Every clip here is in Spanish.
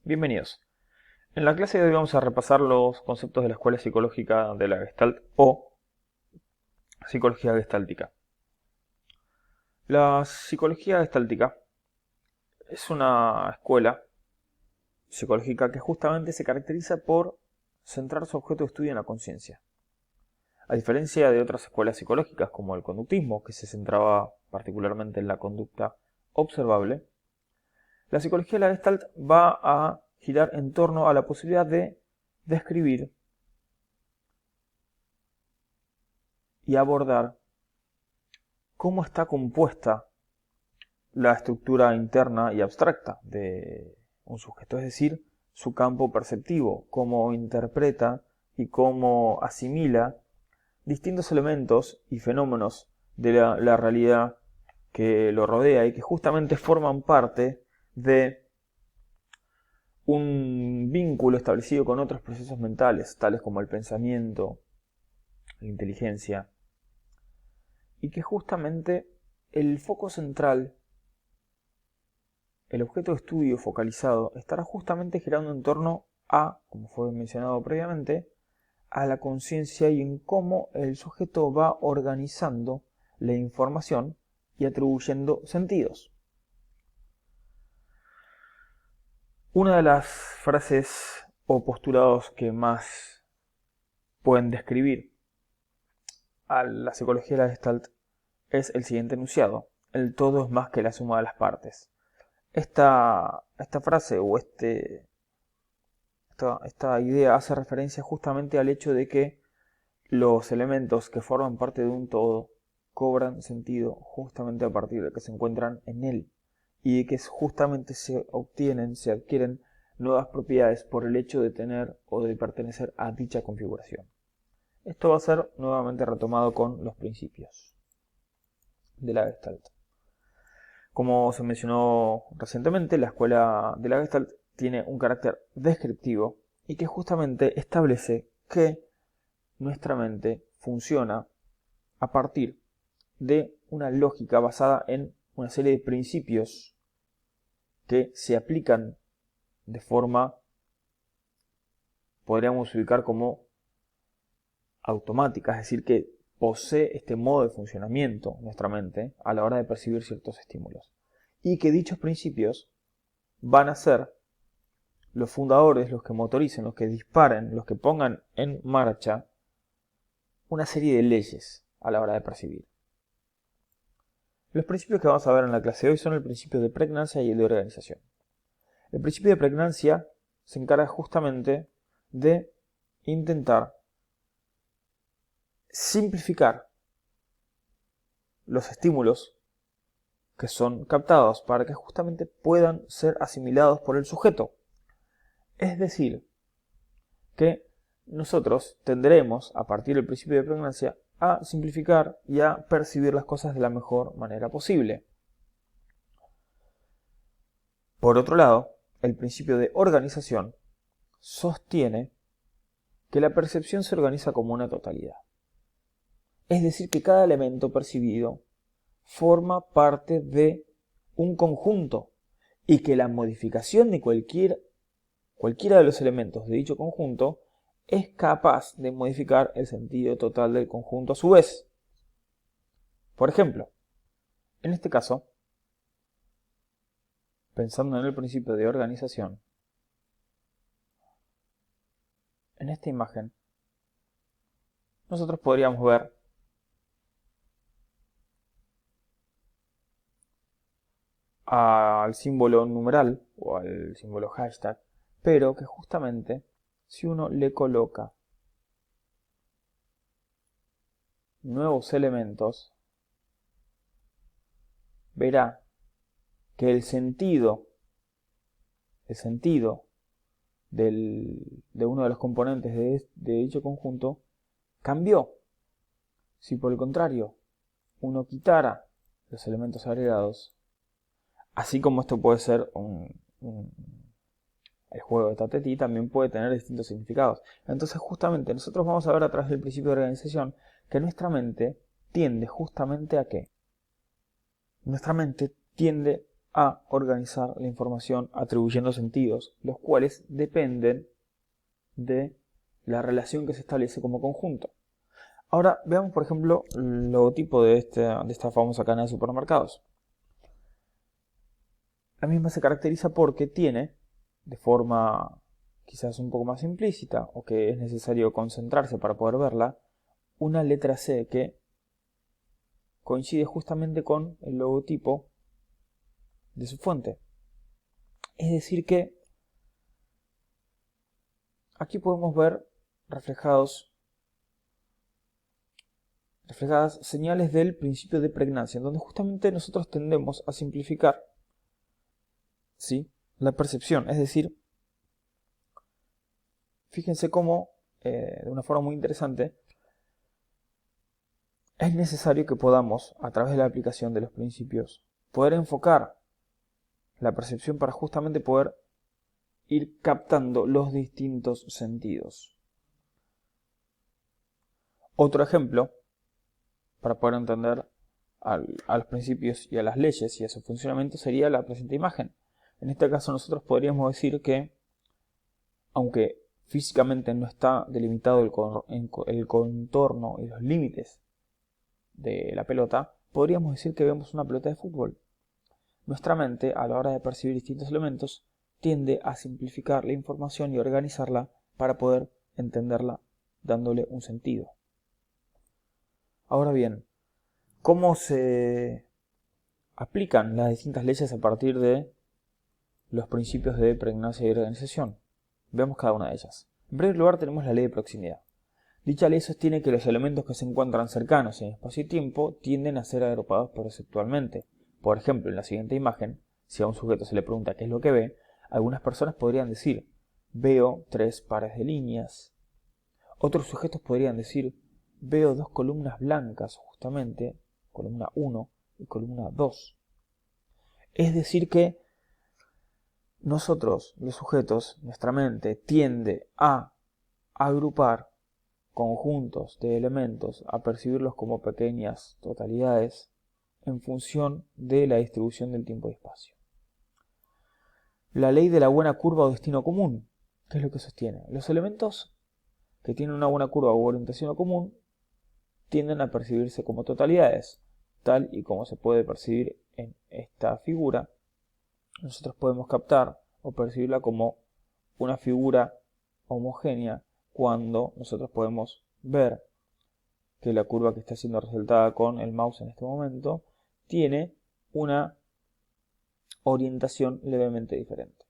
Bienvenidos. En la clase de hoy vamos a repasar los conceptos de la escuela psicológica de la Gestalt o psicología gestáltica. La psicología gestáltica es una escuela psicológica que justamente se caracteriza por centrar su objeto de estudio en la conciencia. A diferencia de otras escuelas psicológicas como el conductismo, que se centraba particularmente en la conducta observable, la psicología de la Gestalt va a girar en torno a la posibilidad de describir y abordar cómo está compuesta la estructura interna y abstracta de un sujeto, es decir, su campo perceptivo, cómo interpreta y cómo asimila distintos elementos y fenómenos de la realidad que lo rodea y que justamente forman parte de un vínculo establecido con otros procesos mentales, tales como el pensamiento, la inteligencia, y que justamente el foco central, el objeto de estudio focalizado, estará justamente girando en torno a, como fue mencionado previamente, a la conciencia y en cómo el sujeto va organizando la información y atribuyendo sentidos. Una de las frases o postulados que más pueden describir a la psicología de la Gestalt es el siguiente enunciado: el todo es más que la suma de las partes. Esta frase o esta idea hace referencia justamente al hecho de que los elementos que forman parte de un todo cobran sentido justamente a partir de que se encuentran en él y de que justamente se adquieren nuevas propiedades por el hecho de tener o de pertenecer a dicha configuración. Esto va a ser nuevamente retomado con los principios de la Gestalt. Como se mencionó recientemente, la escuela de la Gestalt tiene un carácter descriptivo y que justamente establece que nuestra mente funciona a partir de una lógica basada en una serie de principios que se aplican de forma, podríamos ubicar como automática, es decir, que posee este modo de funcionamiento nuestra mente a la hora de percibir ciertos estímulos. Y que dichos principios van a ser los fundadores, los que motoricen, los que disparen, los que pongan en marcha una serie de leyes a la hora de percibir. Los principios que vamos a ver en la clase de hoy son el principio de pregnancia y el de organización. El principio de pregnancia se encarga justamente de intentar simplificar los estímulos que son captados para que justamente puedan ser asimilados por el sujeto. Es decir, que nosotros tendremos, a partir del principio de pregnancia, a simplificar y a percibir las cosas de la mejor manera posible. Por otro lado, el principio de organización sostiene que la percepción se organiza como una totalidad. Es decir, que cada elemento percibido forma parte de un conjunto y que la modificación de cualquiera de los elementos de dicho conjunto es capaz de modificar el sentido total del conjunto a su vez. Por ejemplo, en este caso, pensando en el principio de organización, en esta imagen, nosotros podríamos ver al símbolo numeral o al símbolo hashtag, pero que justamente si uno le coloca nuevos elementos, verá que el sentido de uno de los componentes de dicho conjunto cambió. Si por el contrario uno quitara los elementos agregados, así como esto puede ser el juego de Tatetí, también puede tener distintos significados. Entonces justamente nosotros vamos a ver a través del principio de organización que nuestra mente tiende justamente a qué. Nuestra mente tiende a organizar la información atribuyendo sentidos, los cuales dependen de la relación que se establece como conjunto. Ahora veamos, por ejemplo, el logotipo de esta famosa cadena de supermercados. La misma se caracteriza porque tiene, de forma quizás un poco más implícita, o que es necesario concentrarse para poder verla, una letra C que coincide justamente con el logotipo de su fuente. Es decir que aquí podemos ver reflejadas señales del principio de pregnancia, en donde justamente nosotros tendemos a simplificar, ¿sí?, la percepción. Es decir, fíjense cómo, de una forma muy interesante, es necesario que podamos, a través de la aplicación de los principios, poder enfocar la percepción para justamente poder ir captando los distintos sentidos. Otro ejemplo, para poder entender a los principios y a las leyes y a su funcionamiento, sería la presente imagen. En este caso nosotros podríamos decir que, aunque físicamente no está delimitado el contorno y los límites de la pelota, podríamos decir que vemos una pelota de fútbol. Nuestra mente, a la hora de percibir distintos elementos, tiende a simplificar la información y organizarla para poder entenderla dándole un sentido. Ahora bien, ¿cómo se aplican las distintas leyes a partir de los principios de pregnancia y organización? Veamos cada una de ellas. En primer lugar tenemos la ley de proximidad. Dicha ley sostiene que los elementos que se encuentran cercanos en espacio y tiempo tienden a ser agrupados perceptualmente. Por ejemplo, en la siguiente imagen, si a un sujeto se le pregunta qué es lo que ve, algunas personas podrían decir: veo 3 pares de líneas. Otros sujetos podrían decir: veo 2 columnas blancas, justamente, columna 1 y columna 2. Es decir que nosotros, los sujetos, nuestra mente tiende a agrupar conjuntos de elementos, a percibirlos como pequeñas totalidades en función de la distribución del tiempo y espacio. La ley de la buena curva o destino común, ¿qué es lo que sostiene? Los elementos que tienen una buena curva o orientación común tienden a percibirse como totalidades, tal y como se puede percibir en esta figura. Nosotros podemos captar o percibirla como una figura homogénea cuando nosotros podemos ver que la curva que está siendo resaltada con el mouse en este momento tiene una orientación levemente diferente.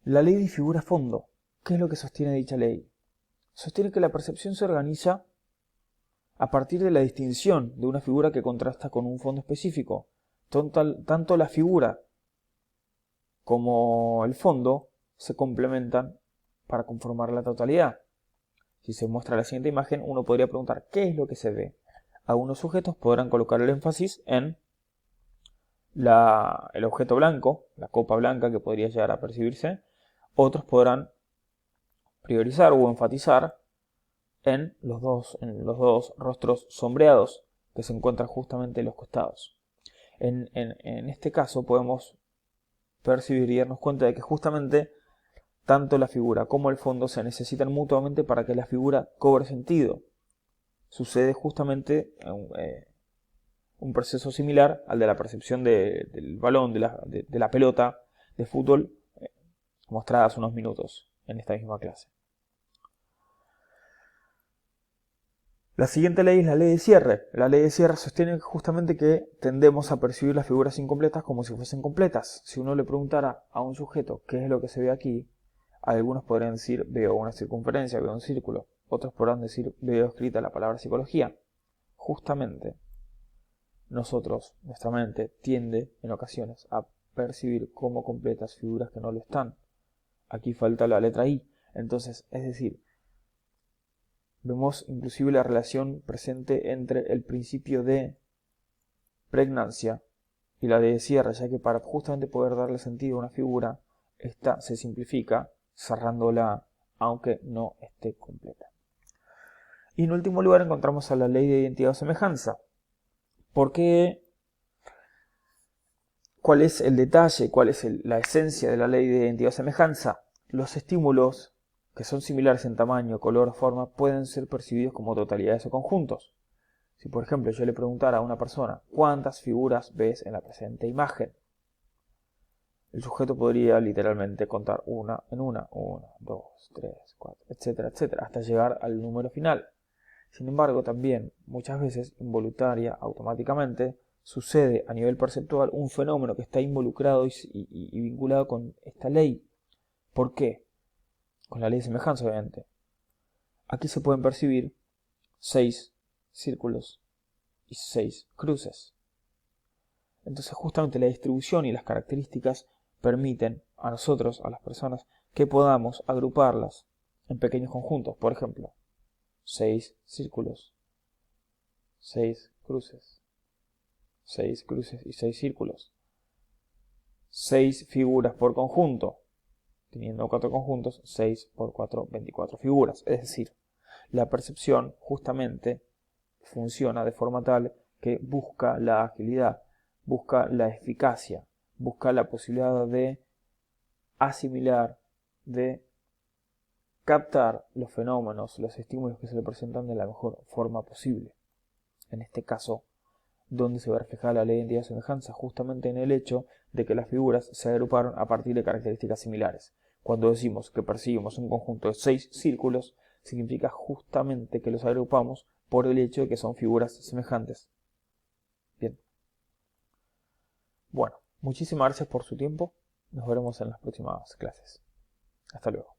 La ley de figura fondo. ¿Qué es lo que sostiene dicha ley? Sostiene que la percepción se organiza a partir de la distinción de una figura que contrasta con un fondo específico. Tanto la figura como el fondo se complementan para conformar la totalidad. Si se muestra la siguiente imagen, uno podría preguntar ¿qué es lo que se ve? Algunos sujetos podrán colocar el énfasis en el objeto blanco, la copa blanca que podría llegar a percibirse. Otros podrán priorizar o enfatizar en los dos rostros sombreados que se encuentran justamente en los costados. En este caso podemos percibir y darnos cuenta de que justamente tanto la figura como el fondo se necesitan mutuamente para que la figura cobre sentido. Sucede justamente un proceso similar al de la percepción del balón, de la pelota de fútbol, mostrada hace unos minutos en esta misma clase. La siguiente ley es la ley de cierre. La ley de cierre sostiene justamente que tendemos a percibir las figuras incompletas como si fuesen completas. Si uno le preguntara a un sujeto qué es lo que se ve aquí, algunos podrían decir veo una circunferencia, veo un círculo. Otros podrán decir veo escrita la palabra psicología. Justamente, nuestra mente tiende en ocasiones a percibir como completas figuras que no lo están. Aquí falta la letra I. Entonces, es decir, vemos inclusive la relación presente entre el principio de pregnancia y la de cierre, ya que para justamente poder darle sentido a una figura, esta se simplifica cerrándola aunque no esté completa. Y en último lugar encontramos a la ley de identidad o semejanza. ¿Por qué? ¿Cuál es el detalle? ¿Cuál es la esencia de la ley de identidad o semejanza? Los estímulos, que son similares en tamaño, color o forma, pueden ser percibidos como totalidades o conjuntos. Si por ejemplo yo le preguntara a una persona, ¿cuántas figuras ves en la presente imagen? El sujeto podría literalmente contar una, 2, 3, 4, etcétera, etcétera, hasta llegar al número final. Sin embargo, también muchas veces, involuntaria, automáticamente, sucede a nivel perceptual un fenómeno que está involucrado y vinculado con esta ley. ¿Por qué? Con la ley de semejanza, obviamente. Aquí se pueden percibir 6 círculos y 6 cruces. Entonces, justamente la distribución y las características permiten a nosotros, a las personas, que podamos agruparlas en pequeños conjuntos. Por ejemplo, 6 círculos, 6 cruces, 6 cruces y 6 círculos. 6 figuras por conjunto. Teniendo 4 conjuntos, 6 por 4, 24 figuras. Es decir, la percepción justamente funciona de forma tal que busca la agilidad, busca la eficacia, busca la posibilidad de asimilar, de captar los fenómenos, los estímulos que se le presentan de la mejor forma posible. En este caso, donde se ve reflejada la ley de identidad y semejanza, justamente en el hecho de que las figuras se agruparon a partir de características similares. Cuando decimos que percibimos un conjunto de 6 círculos, significa justamente que los agrupamos por el hecho de que son figuras semejantes. Bien. Bueno, muchísimas gracias por su tiempo. Nos veremos en las próximas clases. Hasta luego.